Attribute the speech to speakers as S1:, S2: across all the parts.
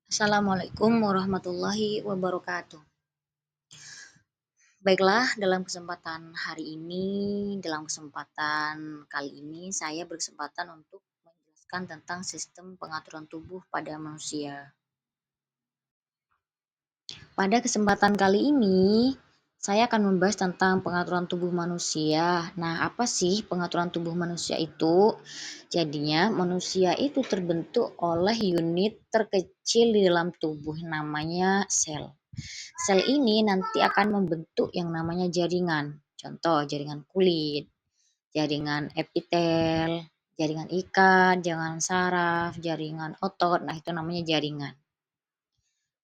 S1: Assalamualaikum warahmatullahi wabarakatuh. Baiklah, dalam kesempatan kali ini saya berkesempatan untuk menjelaskan tentang sistem pengaturan tubuh pada manusia. Pada kesempatan kali ini, saya akan membahas tentang pengaturan tubuh manusia. Nah, apa sih pengaturan tubuh manusia itu? Jadinya, manusia itu terbentuk oleh unit terkecil di dalam tubuh, namanya sel. Sel ini nanti akan membentuk yang namanya jaringan. Contoh, jaringan kulit, jaringan epitel, jaringan ikat, jaringan saraf, jaringan otot. Nah, itu namanya jaringan.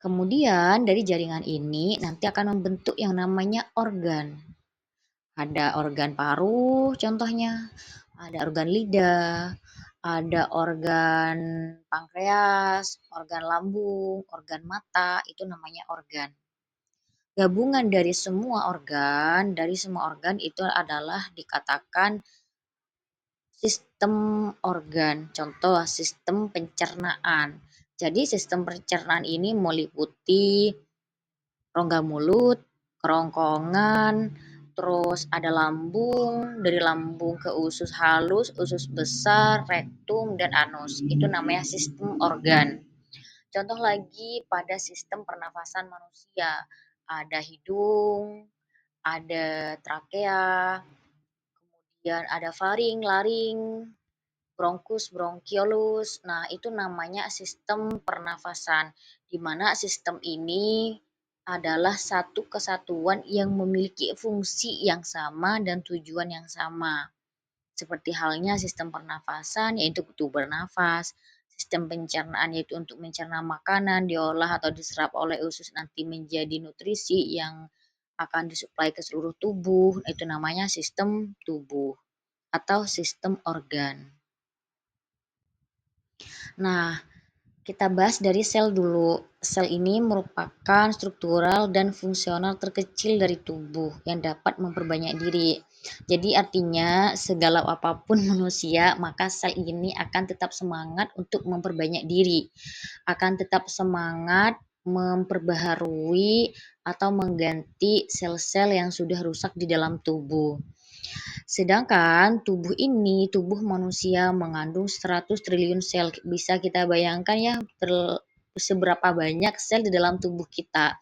S1: Kemudian dari jaringan ini nanti akan membentuk yang namanya organ. Ada organ paru contohnya, ada organ lidah, ada organ pankreas, organ lambung, organ mata, itu namanya organ. Gabungan dari semua organ itu adalah dikatakan sistem organ. Contoh, sistem pencernaan. Jadi sistem pencernaan ini meliputi rongga mulut, kerongkongan, terus ada lambung, dari lambung ke usus halus, usus besar, rektum, dan anus. Itu namanya sistem organ. Contoh lagi pada sistem pernafasan manusia, ada hidung, ada trakea, kemudian ada faring, laring, bronkus, bronkiolus. Nah, itu namanya sistem pernafasan, di mana sistem ini adalah satu kesatuan yang memiliki fungsi yang sama dan tujuan yang sama. Seperti halnya sistem pernafasan, yaitu untuk bernafas, sistem pencernaan yaitu untuk mencerna makanan, diolah atau diserap oleh usus nanti menjadi nutrisi yang akan disuplai ke seluruh tubuh, itu namanya sistem tubuh atau sistem organ. Nah, kita bahas dari sel dulu. Sel ini merupakan struktural dan fungsional terkecil dari tubuh yang dapat memperbanyak diri. Jadi artinya segala apapun manusia, maka sel ini akan tetap semangat untuk memperbanyak diri. Akan tetap semangat memperbaharui atau mengganti sel-sel yang sudah rusak di dalam tubuh. Sedangkan tubuh manusia mengandung 100 triliun sel. Bisa kita bayangkan ya seberapa banyak sel di dalam tubuh kita.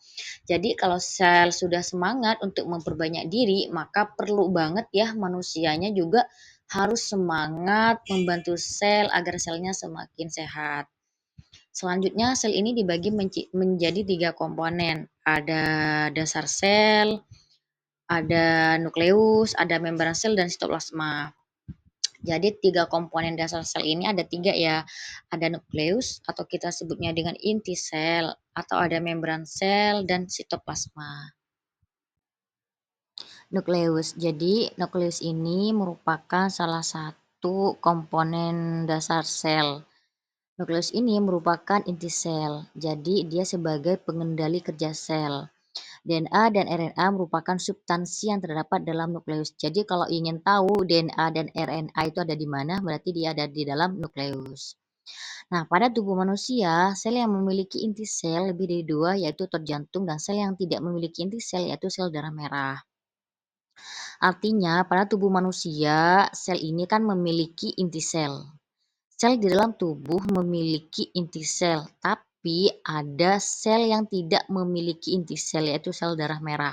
S1: Jadi kalau sel sudah semangat untuk memperbanyak diri, maka perlu banget ya manusianya juga harus semangat membantu sel agar selnya semakin sehat. Selanjutnya sel ini dibagi menjadi 3 komponen. Ada dasar sel, ada nukleus, ada membran sel, dan sitoplasma. Jadi 3 komponen dasar sel ini ada 3 ya, ada nukleus atau kita sebutnya dengan inti sel, atau ada membran sel dan sitoplasma. Nukleus, jadi nukleus ini merupakan salah satu komponen dasar sel. Nukleus ini merupakan inti sel, jadi dia sebagai pengendali kerja sel. DNA dan RNA merupakan substansi yang terdapat dalam nukleus. Jadi kalau ingin tahu DNA dan RNA itu ada di mana, berarti dia ada di dalam nukleus. Nah, pada tubuh manusia, sel yang memiliki inti sel lebih dari 2, yaitu otot jantung, dan sel yang tidak memiliki inti sel, yaitu sel darah merah. Artinya, pada tubuh manusia, sel ini kan memiliki inti sel. Sel di dalam tubuh memiliki inti sel, tapi ada sel yang tidak memiliki inti sel, yaitu sel darah merah.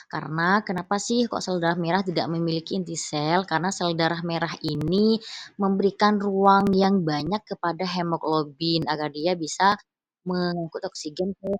S1: Karena kenapa sih kok sel darah merah tidak memiliki inti sel? Karena sel darah merah ini memberikan ruang yang banyak kepada hemoglobin agar dia bisa mengangkut oksigen ke